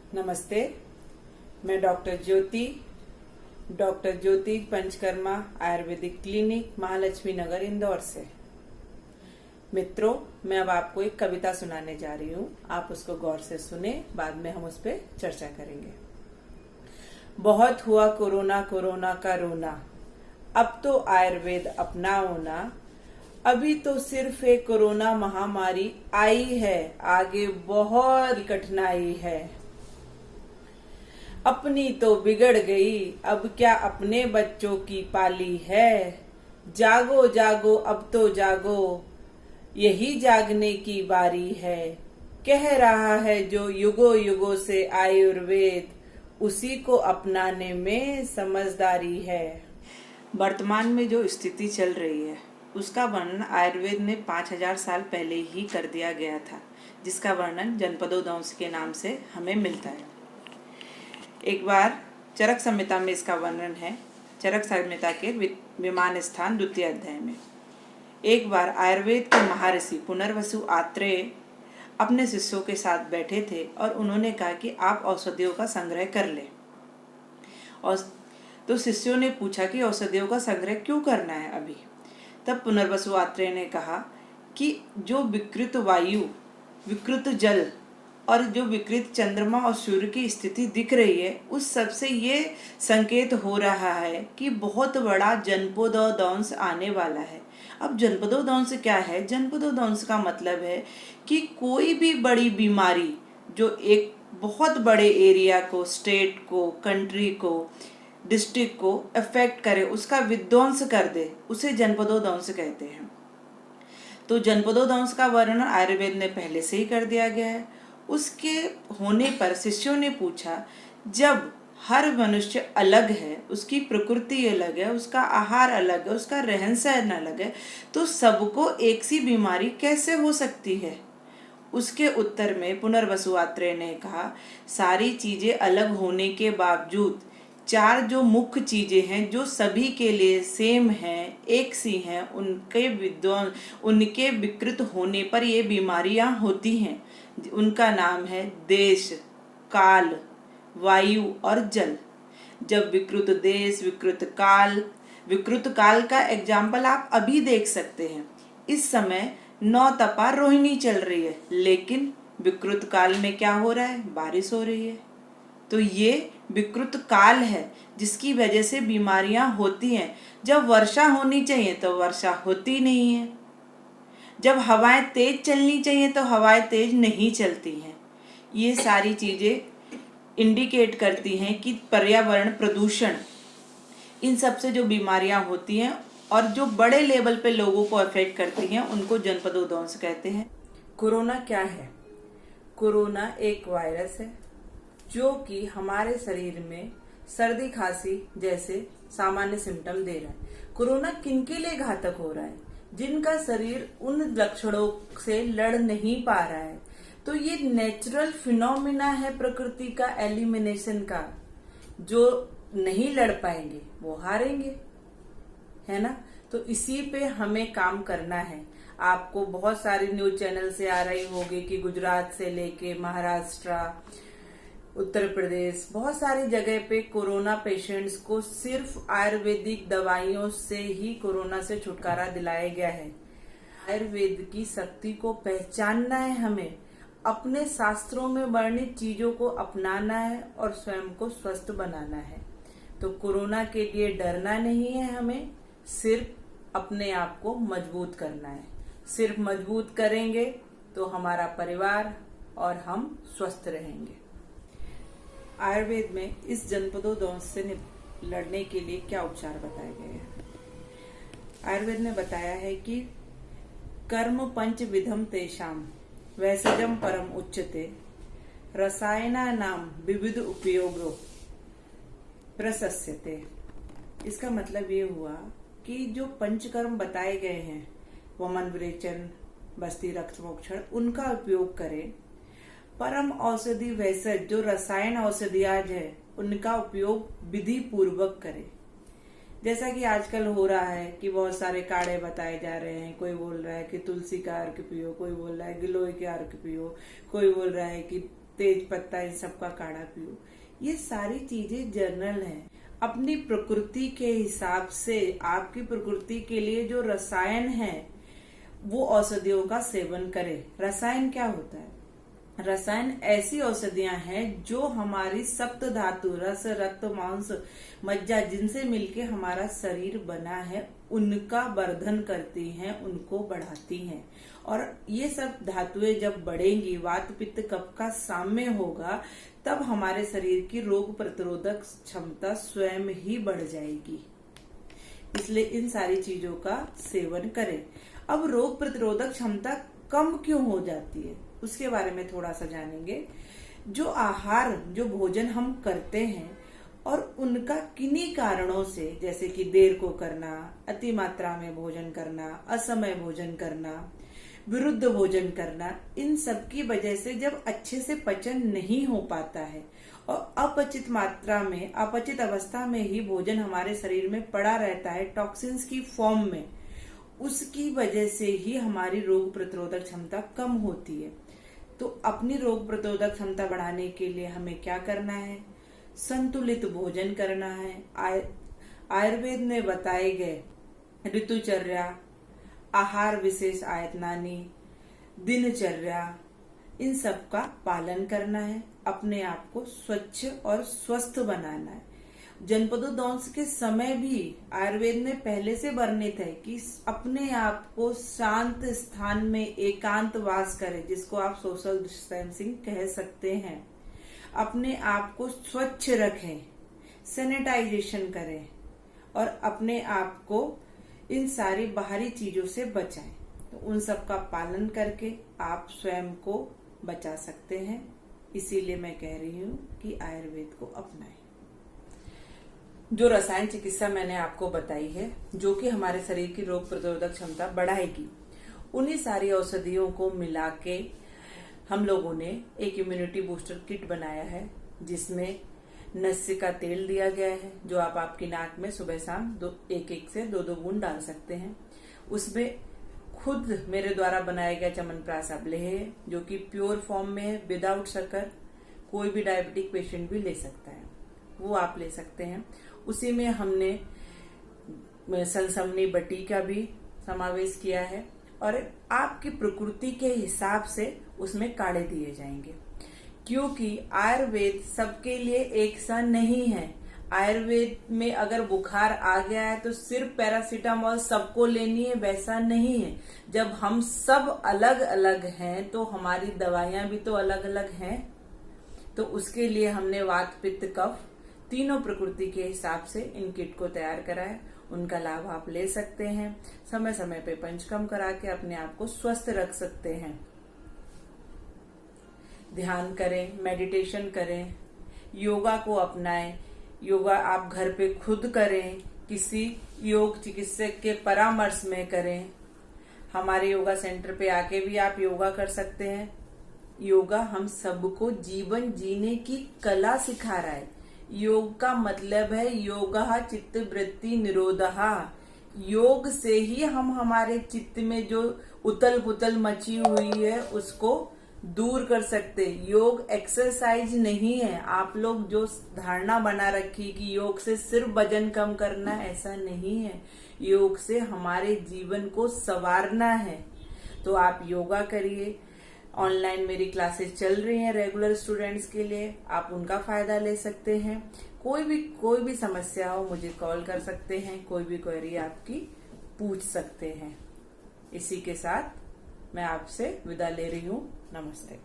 नमस्ते। मैं डॉक्टर ज्योति पंचकर्मा आयुर्वेदिक क्लिनिक महालक्ष्मी नगर इंदौर से। मित्रों, मैं अब आपको एक कविता सुनाने जा रही हूँ। आप उसको गौर से सुने, बाद में हम उस पर चर्चा करेंगे। बहुत हुआ कोरोना कोरोना का रोना, अब तो आयुर्वेद अपनाओ ना। अभी तो सिर्फ एक कोरोना महामारी आई है, आगे बहुत कठिनाई है। अपनी तो बिगड़ गई, अब क्या अपने बच्चों की पाली है। जागो जागो अब तो जागो, यही जागने की बारी है। कह रहा है जो युगों युगों से आयुर्वेद, उसी को अपनाने में समझदारी है। वर्तमान में जो स्थिति चल रही है उसका वर्णन आयुर्वेद में 5000 साल पहले ही कर दिया गया था, जिसका वर्णन जनपदोदंश के नाम से हमें मिलता है। एक बार चरक संहिता में इसका वर्णन है। चरक संहिता के विमान स्थान द्वितीय अध्याय में एक बार आयुर्वेद के महर्षि पुनर्वसु आत्रेय अपने शिष्यों के साथ बैठे थे और उन्होंने कहा कि आप औषधियों का संग्रह कर लें। और तो शिष्यों ने पूछा कि औषधियों का संग्रह क्यों करना है अभी। तब पुनर्वसु आत्रेय ने कहा कि जो विकृत वायु, विकृत जल और जो विकृत चंद्रमा और सूर्य की स्थिति दिख रही है, उस सब से ये संकेत हो रहा है कि बहुत बड़ा जनपदोदंश आने वाला है। अब जनपदोदंश क्या है? जनपदोदंश का मतलब है कि कोई भी बड़ी बीमारी जो एक बहुत बड़े एरिया को, स्टेट को, कंट्री को, डिस्ट्रिक्ट को अफेक्ट करे, उसका विध्वंस कर दे, उसे जनपदोदंश कहते हैं। तो जनपदोदंश का वर्णन आयुर्वेद ने पहले से ही कर दिया गया है। उसके होने पर शिष्यों ने पूछा, जब हर मनुष्य अलग है, उसकी प्रकृति अलग है, उसका आहार अलग है, उसका रहन सहन अलग है, तो सबको एक सी बीमारी कैसे हो सकती है? उसके उत्तर में पुनर्वसु आत्रेय ने कहा, सारी चीजें अलग होने के बावजूद चार जो मुख्य चीजें हैं जो सभी के लिए सेम हैं, एक सी हैं, उनके विकृत होने पर ये बीमारियां होती हैं। उनका नाम है देश, काल, वायु और जल। जब विकृत देश, विकृत काल का एग्जाम्पल आप अभी देख सकते हैं। इस समय 9 तपा रोहिणी चल रही है, लेकिन विकृत काल में क्या हो रहा है? बारिश हो रही है। तो ये विकृत काल है जिसकी वजह से बीमारियां होती हैं। जब वर्षा होनी चाहिए तो वर्षा होती नहीं है, जब हवाएं तेज चलनी चाहिए तो हवाएं तेज नहीं चलती हैं। ये सारी चीजें इंडिकेट करती हैं कि पर्यावरण प्रदूषण, इन सब से जो बीमारियां होती हैं और जो बड़े लेवल पे लोगों को अफेक्ट करती हैं, उनको जनपदोदंश कहते हैं। कोरोना क्या है? कोरोना एक वायरस है जो कि हमारे शरीर में सर्दी खांसी जैसे सामान्य सिम्टम दे रहा है। कोरोना किनके लिए घातक हो रहा है? जिनका शरीर उन लक्षणों से लड़ नहीं पा रहा है। तो ये नेचुरल फिनोमिना है प्रकृति का, एलिमिनेशन का। जो नहीं लड़ पाएंगे वो हारेंगे, है ना? तो इसी पे हमें काम करना है। आपको बहुत सारी न्यूज चैनल से आ रही होगी कि गुजरात से लेके महाराष्ट्र, उत्तर प्रदेश, बहुत सारी जगह पे कोरोना पेशेंट्स को सिर्फ आयुर्वेदिक दवाइयों से ही कोरोना से छुटकारा दिलाया गया है। आयुर्वेद की शक्ति को पहचानना है हमें, अपने शास्त्रों में वर्णित चीजों को अपनाना है और स्वयं को स्वस्थ बनाना है। तो कोरोना के लिए डरना नहीं है, हमें सिर्फ अपने आप को मजबूत करना है। सिर्फ मजबूत करेंगे तो हमारा परिवार और हम स्वस्थ रहेंगे। आयुर्वेद में इस जनपदोदंश से लड़ने के लिए क्या उपचार बताए गए हैं? आयुर्वेद ने बताया है कि कर्म पंच विधम तेषाम वैसजम परम उच्यते, रसायना नाम विविध उपयोगो प्रशस्यते। इसका मतलब ये हुआ कि जो पंचकर्म बताए गए हैं, वमन विरेचन, बस्ती, रक्त मोक्षण, उनका उपयोग करें। परम औषधि वैसज, जो रसायन औषधियां है, उनका उपयोग विधि पूर्वक करें। जैसा कि आजकल हो रहा है कि बहुत सारे काढ़े बताए जा रहे हैं। कोई बोल रहा है कि तुलसी का अर्क पियो, कोई बोल रहा है गिलोय के अर्क पियो, कोई बोल रहा है कि तेज पत्ता, इन सब का काढ़ा पियो। ये सारी चीजें जनरल हैं। अपनी प्रकृति के हिसाब से, आपकी प्रकृति के लिए जो रसायन है वो औषधियों का सेवन करें। रसायन क्या होता है? रसायन ऐसी औषधियां हैं जो हमारी सप्त धातु, रस, रक्त, मांस, मज्जा, जिनसे मिलके हमारा शरीर बना है, उनका वर्धन करती हैं, उनको बढ़ाती हैं। और ये सब धातुएं जब बढ़ेंगी, वात पित्त कफ का साम्य होगा, तब हमारे शरीर की रोग प्रतिरोधक क्षमता स्वयं ही बढ़ जाएगी। इसलिए इन सारी चीजों का सेवन करें। अब रोग प्रतिरोधक क्षमता कम क्यों हो जाती है, उसके बारे में थोड़ा सा जानेंगे। जो आहार, जो भोजन हम करते हैं और उनका किन्हीं कारणों से, जैसे कि देर को करना, अति मात्रा में भोजन करना, असमय भोजन करना, विरुद्ध भोजन करना, इन सब की वजह से जब अच्छे से पचन नहीं हो पाता है और अपचित मात्रा में, अपचित अवस्था में ही भोजन हमारे शरीर में पड़ा रहता है टॉक्सिन्स की फॉर्म में, उसकी वजह से ही हमारी रोग प्रतिरोधक क्षमता कम होती है। तो अपनी रोग प्रतिरोधक क्षमता बढ़ाने के लिए हमें क्या करना है? संतुलित भोजन करना है। आयुर्वेद में बताए गए ऋतुचर्या, आहार विशेष आयतनानी, दिनचर्या, इन सब का पालन करना है। अपने आप को स्वच्छ और स्वस्थ बनाना है। जनपदोदंश के समय भी आयुर्वेद में पहले से वर्णित है कि अपने आप को शांत स्थान में एकांत वास करें, जिसको आप सोशल डिस्टेंसिंग कह सकते हैं। अपने आप को स्वच्छ रखें, सैनिटाइजेशन करें और अपने आप को इन सारी बाहरी चीजों से बचाएं। तो उन सब का पालन करके आप स्वयं को बचा सकते हैं। इसीलिए मैं कह रही हूँ कि आयुर्वेद को अपनाएं। जो रसायन चिकित्सा मैंने आपको बताई है, जो कि हमारे शरीर की रोग प्रतिरोधक क्षमता बढ़ाएगी, उन्हीं सारी औषधियों को मिला के हम लोगों ने एक इम्यूनिटी बूस्टर किट बनाया है, जिसमें नस्य का तेल दिया गया है, जो आप आपकी नाक में सुबह शाम एक से दो बूंद डाल सकते हैं। उसमें खुद मेरे द्वारा बनाया गया च्यवनप्राश अवलेह है, जो कि प्योर फॉर्म में है, विदाउट शक्कर। कोई भी डायबिटिक पेशेंट भी ले सकता है, वो आप ले सकते हैं। उसी में हमने सनसमनी बटी का भी समावेश किया है और आपकी प्रकृति के हिसाब से उसमें काढ़े दिए जाएंगे, क्योंकि आयुर्वेद सबके लिए एक सा नहीं है। आयुर्वेद में अगर बुखार आ गया है तो सिर्फ पैरासीटामोल सबको लेनी है, वैसा नहीं है। जब हम सब अलग अलग हैं तो हमारी दवाइयां भी तो अलग अलग हैं। तो उसके लिए हमने वात पित्त कफ तीनों प्रकृति के हिसाब से इन किट को तैयार करा है। उनका लाभ आप ले सकते हैं। समय समय पे पंचकर्म करा के अपने आप को स्वस्थ रख सकते हैं। ध्यान करें, मेडिटेशन करें, योगा को अपनाएं। योगा आप घर पे खुद करें, किसी योग चिकित्सक के परामर्श में करें। हमारे योगा सेंटर पे आके भी आप योगा कर सकते हैं। योगा हम सबको जीवन जीने की कला सिखा रहा है। योग का मतलब है योगः चित्त वृत्ति निरोधः। योग से ही हम हमारे चित्त में जो उतल पुतल मची हुई है उसको दूर कर सकते। योग एक्सरसाइज नहीं है। आप लोग जो धारणा बना रखी कि योग से सिर्फ वजन कम करना, ऐसा नहीं है। योग से हमारे जीवन को संवारना है। तो आप योगा करिए। ऑनलाइन मेरी क्लासेस चल रही हैं रेगुलर स्टूडेंट्स के लिए, आप उनका फायदा ले सकते हैं। कोई भी समस्या हो मुझे कॉल कर सकते हैं, कोई भी क्वेरी आपकी पूछ सकते हैं। इसी के साथ मैं आपसे विदा ले रही हूँ। नमस्ते।